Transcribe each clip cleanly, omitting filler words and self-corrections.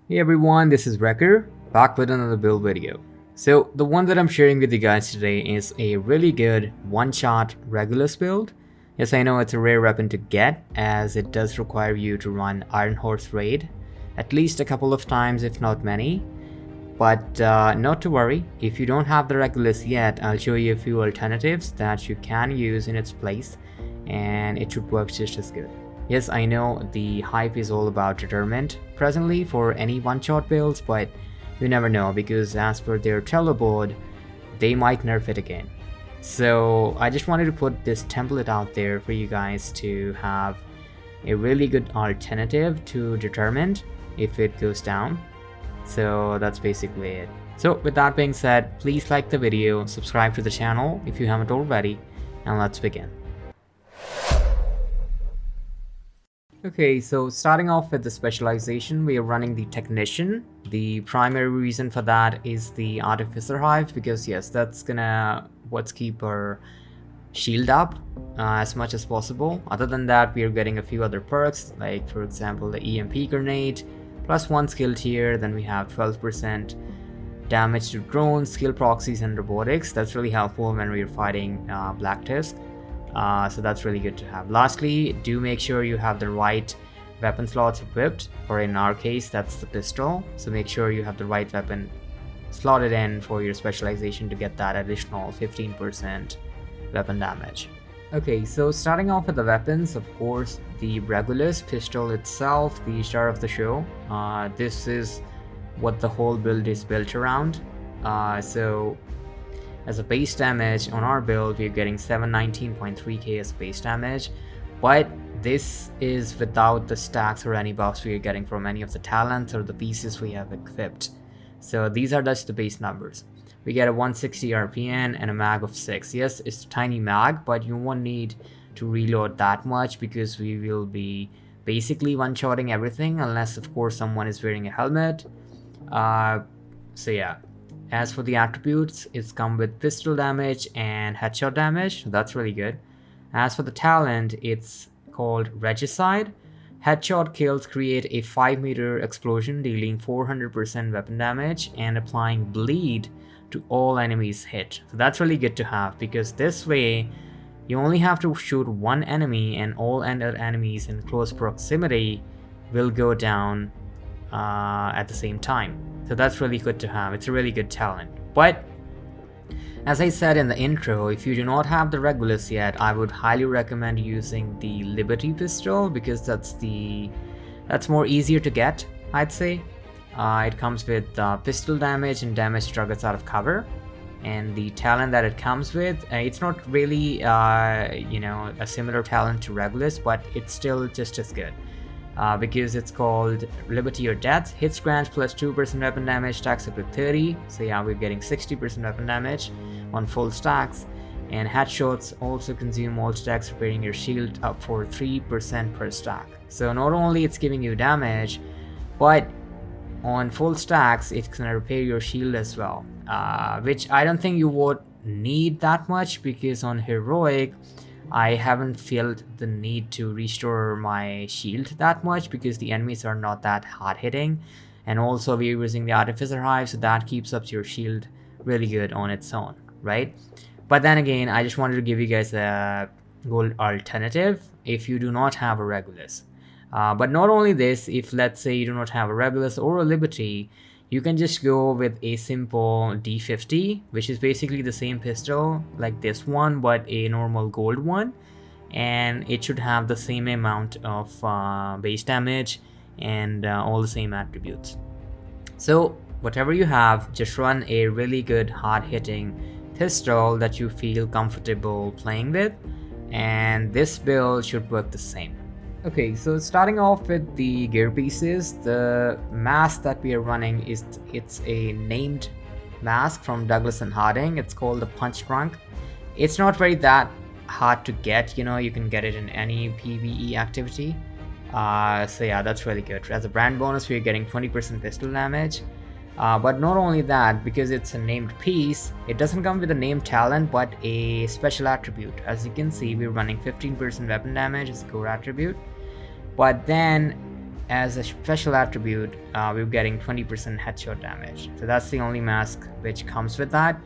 Hey everyone, this is Wrecker, back with another build video. So the one that I'm sharing with you guys today is a really good one-shot Regulus build. Yes, I know it's a rare weapon to get, as it does require you to run Iron Horse Raid at least a couple of times, if not many. But not to worry, if you don't have the Regulus yet, I'll show you a few alternatives that you can use in its place, and it should work just as good. Yes, I know the hype is all about Determined presently for any one-shot builds, but you never know because as per their Trello board, they might nerf it again. So I just wanted to put this template out there for you guys to have a really good alternative to Determined if it goes down. So that's basically it. So with that being said, please like the video, subscribe to the channel if you haven't already, and let's begin. Okay, so starting off with the specialization, we are running the Technician. The primary reason for that is the Artificer Hive, because yes, that's gonna keep our shield up as much as possible. Other than that, we are getting a few other perks, like for example the EMP grenade, plus 1 skill tier, then we have 12% damage to drones, skill proxies, and robotics. That's really helpful when we're fighting Black Tusk. So that's really good to have. Lastly, do make sure you have the right weapon slots equipped, or in our case that's the pistol, so make sure you have the right weapon slotted in for your specialization to get that additional 15% weapon damage. Okay, so starting off with the weapons, of course, the Regulus pistol itself, the star of the show. This is what the whole build is built around. So as a base damage on our build, we're getting 719.3k as base damage, but this is without the stacks or any buffs we are getting from any of the talents or the pieces we have equipped. So these are just the base numbers. We get a 160 RPN and a mag of 6. Yes, it's a tiny mag, but you won't need to reload that much because we will be basically one-shotting everything unless of course someone is wearing a helmet. So yeah. As for the attributes, it's come with pistol damage and headshot damage. That's really good. As for the talent, it's called Regicide. Headshot kills create a 5-meter explosion, dealing 400% weapon damage and applying bleed to all enemies hit. So that's really good to have, because this way you only have to shoot one enemy and all other enemies in close proximity will go down at the same time. So that's really good to have. It's a really good talent. But as I said in the intro, if you do not have the Regulus yet, I would highly recommend using the Liberty pistol, because that's more easier to get, I'd say. It comes with pistol damage and damage to targets out of cover, and the talent that it comes with, it's not really a similar talent to Regulus, but it's still just as good. Because it's called Liberty or Death. Hits grants plus 2% weapon damage, stacks up to 30. So yeah, we're getting 60% weapon damage on full stacks. And headshots also consume all stacks, repairing your shield up for 3% per stack. So not only it's giving you damage, but on full stacks it's gonna repair your shield as well. Which I don't think you would need that much, because on heroic I haven't felt the need to restore my shield that much because the enemies are not that hard hitting, and also we're using the Artificer Hive, so that keeps up your shield really good on its own, right? But then again, I just wanted to give you guys a good alternative if you do not have a Regulus. But not only this, if let's say you do not have a Regulus or a Liberty, you can just go with a simple D50, which is basically the same pistol like this one, but a normal gold one, and it should have the same amount of base damage and all the same attributes. So whatever you have, just run a really good hard-hitting pistol that you feel comfortable playing with, and this build should work the same. Okay, so starting off with the gear pieces, the mask that we are running it's a named mask from Douglas and Harding. It's called the Punch Drunk. It's not very that hard to get, you can get it in any PvE activity. So yeah, that's really good. As a brand bonus, we're getting 20% pistol damage. But not only that, because it's a named piece, it doesn't come with a named talent but a special attribute. As you can see, we're running 15% weapon damage as a core attribute. But then as a special attribute, we're getting 20% headshot damage. So that's the only mask which comes with that.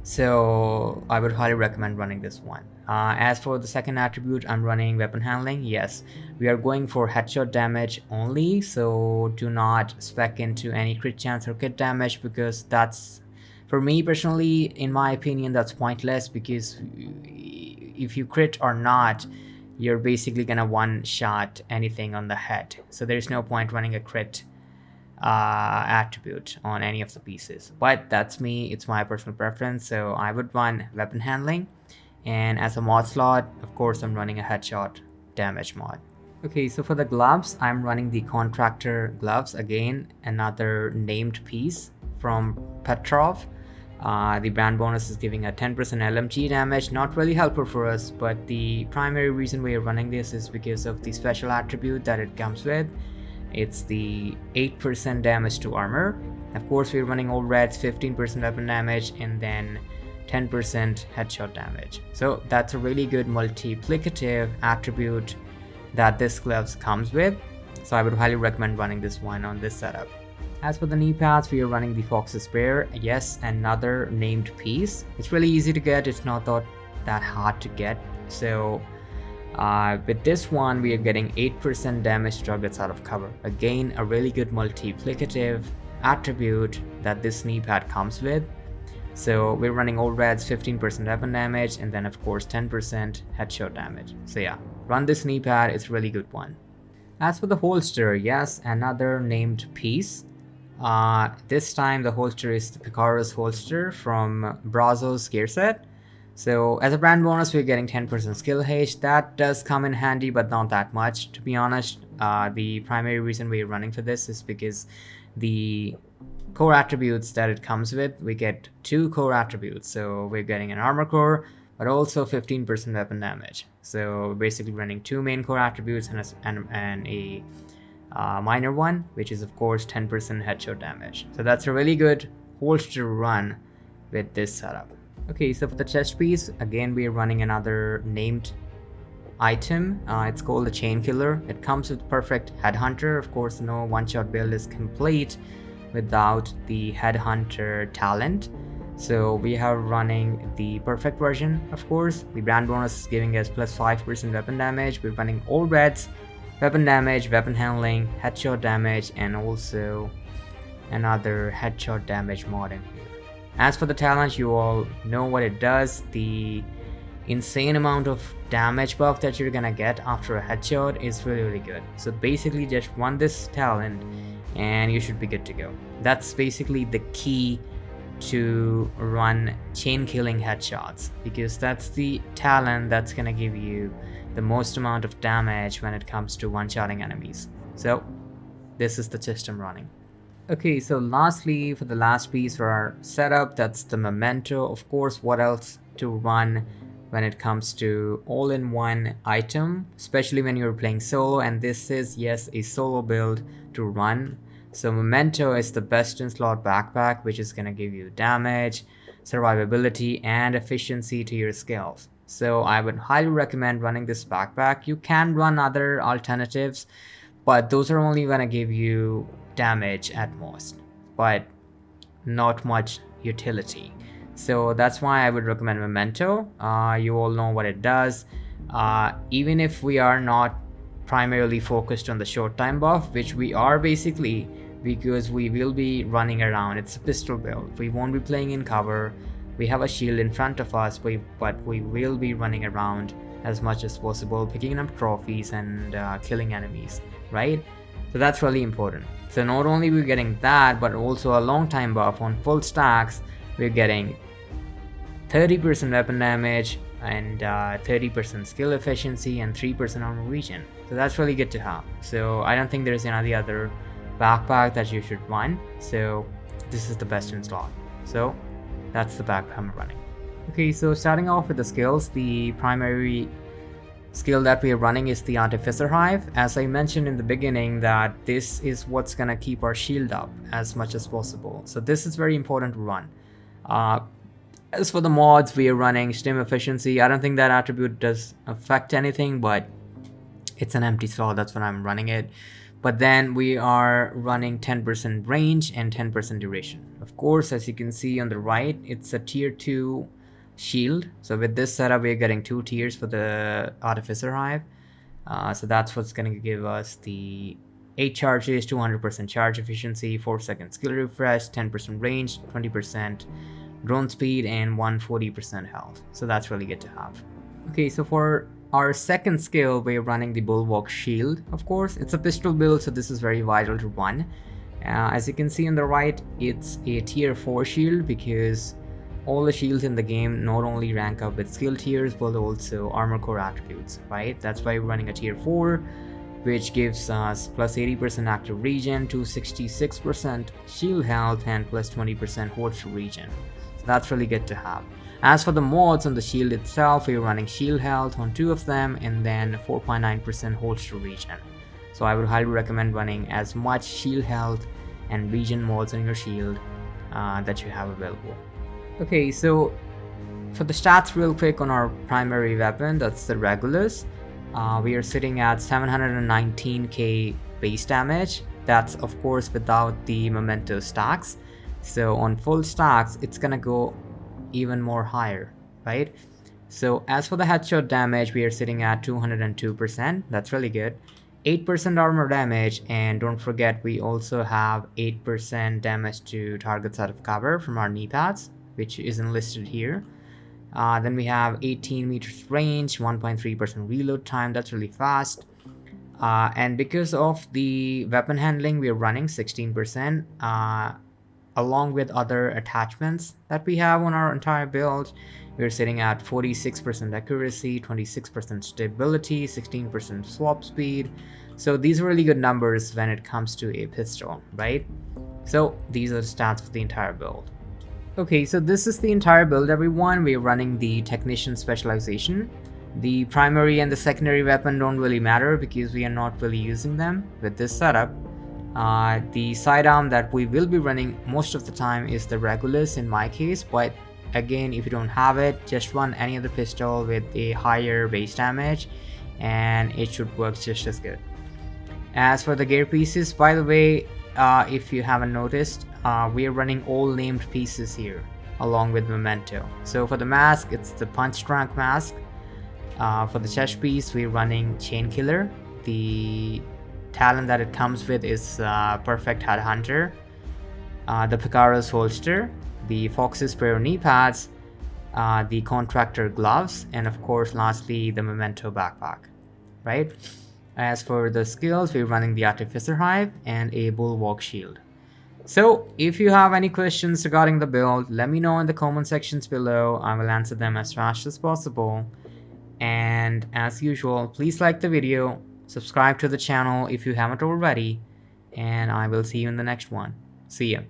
So I would highly recommend running this one. As for the second attribute, I'm running weapon handling. Yes, we are going for headshot damage only, so do not spec into any crit chance or crit damage, because that's, for me personally, in my opinion, that's pointless, because if you crit or not, you're basically gonna one-shot anything on the head. So there's no point running a crit attribute on any of the pieces. But that's me, it's my personal preference, so I would run weapon handling. And as a mod slot, of course, I'm running a headshot damage mod. Okay, so for the gloves, I'm running the contractor gloves. Again, another named piece from Petrov. The brand bonus is giving a 10% LMG damage, not really helpful for us, but the primary reason we are running this is because of the special attribute that it comes with. It's the 8% damage to armor. Of course, we're running all reds, 15% weapon damage, and then 10% headshot damage. So that's a really good multiplicative attribute that this gloves comes with. So I would highly recommend running this one on this setup. As for the knee pads, we are running the Fox's Spear. Yes, another named piece. It's really easy to get, it's not that hard to get. So with this one, we are getting 8% damage to targets out of cover. Again, a really good multiplicative attribute that this knee pad comes with. So we're running all reds, 15% weapon damage, and then of course 10% headshot damage. So yeah, run this knee pad, it's a really good one. As for the holster, yes, another named piece. This time the holster is the Picaro's holster from Brazo's gear set. So as a brand bonus, we're getting 10% skill haste. That does come in handy, but not that much, to be honest. The primary reason we're running for this is because the core attributes that it comes with, we get 2 core attributes. So we're getting an armor core, but also 15% weapon damage. So we're basically running 2 main core attributes and a minor one, which is of course 10% headshot damage. So that's a really good holster run with this setup. Okay, so for the chest piece, again we are running another named item. It's called the Chain Killer. It comes with perfect Headhunter. Of course, no one-shot build is complete without the Headhunter talent. So we are running the perfect version, of course. The brand bonus is giving us plus 5% weapon damage. We're running all reds, weapon damage, weapon handling, headshot damage, and also another headshot damage mod in here. As for the talent, you all know what it does. The insane amount of damage buff that you're gonna get after a headshot is really good. So basically just run this talent and you should be good to go. That's basically the key to run chain killing headshots, because that's the talent that's gonna give you the most amount of damage when it comes to one-shotting enemies. So this is the system running. Okay, so lastly, for the last piece for our setup, that's the memento. Of course, what else to run when it comes to all-in-one item, especially when you're playing solo, and this is, yes, a solo build to run. So memento is the best in slot backpack, which is gonna give you damage, survivability, and efficiency to your skills. So I would highly recommend running this backpack. You can run other alternatives, but those are only gonna give you damage at most, but not much utility. So that's why I would recommend memento. You all know what it does. Even if we are not primarily focused on the short time buff, which we are basically, because we will be running around. It's a pistol build. We won't be playing in cover. We have a shield in front of us, but we will be running around as much as possible, picking up trophies and killing enemies, right? So that's really important. So not only we're getting that, but also a long time buff on full stacks. We're getting 30% weapon damage and 30% skill efficiency and 3% armor regen. So that's really good to have. So I don't think there's any other backpack that you should run. So this is the best in slot. So that's the backpack I'm running. Okay, so starting off with the skills, the primary skill that we are running is the Artificer Hive. As I mentioned in the beginning, that this is what's gonna keep our shield up as much as possible. So this is very important to run. As for the mods, we are running stim efficiency. I don't think that attribute does affect anything, but It's an empty slot, that's when I'm running it. But then we are running 10% range and 10% duration. Of course, as you can see on the right, it's a tier 2 shield. So with this setup, we're getting 2 tiers for the Artificer Hive. So that's what's going to give us the 8 charges, 200% charge efficiency, 4-second skill refresh, 10% range, 20% drone speed, and 140% health. So that's really good to have. Okay, so for our second skill, we're running the Bulwark Shield. Of course, it's a pistol build, so this is very vital to run. As you can see on the right, it's a tier 4 shield because all the shields in the game not only rank up with skill tiers but also armor core attributes, right? That's why we're running a tier 4, which gives us plus 80% active regen, 266% shield health, and plus 20% holster regen. So that's really good to have. As for the mods on the shield itself, we're running shield health on 2 of them and then 4.9% holster regen. So I would highly recommend running as much shield health and regen mods on your shield that you have available. Okay, so for the stats real quick on our primary weapon, that's the Regulus. We are sitting at 719k base damage. That's of course without the memento stacks. So on full stacks, it's gonna go even more higher, right? So as for the headshot damage, we are sitting at 202%. That's really good. 8% armor damage, and don't forget we also have 8% damage to targets out of cover from our knee pads, which isn't listed here. Then we have 18 meters range, 1.3% reload time. That's really fast. And because of the weapon handling, we are running 16%. Along with other attachments that we have on our entire build, we're sitting at 46% accuracy, 26% stability, 16% swap speed. So these are really good numbers when it comes to a pistol, right? So these are the stats for the entire build. Okay, so this is the entire build, everyone. We're running the Technician Specialization. The primary and the secondary weapon don't really matter because we are not really using them with this setup. The sidearm that we will be running most of the time is the Regulus in my case, but again, if you don't have it, just run any other pistol with a higher base damage and it should work just as good. As for the gear pieces, by the way, if you haven't noticed, we are running all named pieces here along with memento. So for the mask, it's the punch drunk mask. For the chest piece, we're running Chain Killer. The talent that it comes with is Perfect Headhunter, the Picaro's holster, the Fox's Prayer knee pads, the Contractor gloves, and of course lastly the Memento backpack, right? As for the skills, we're running the Artificer Hive and a Bulwark Shield. So if you have any questions regarding the build, let me know in the comment sections below. I will answer them as fast as possible. And as usual, please like the video, subscribe to the channel if you haven't already, and I will see you in the next one. See ya.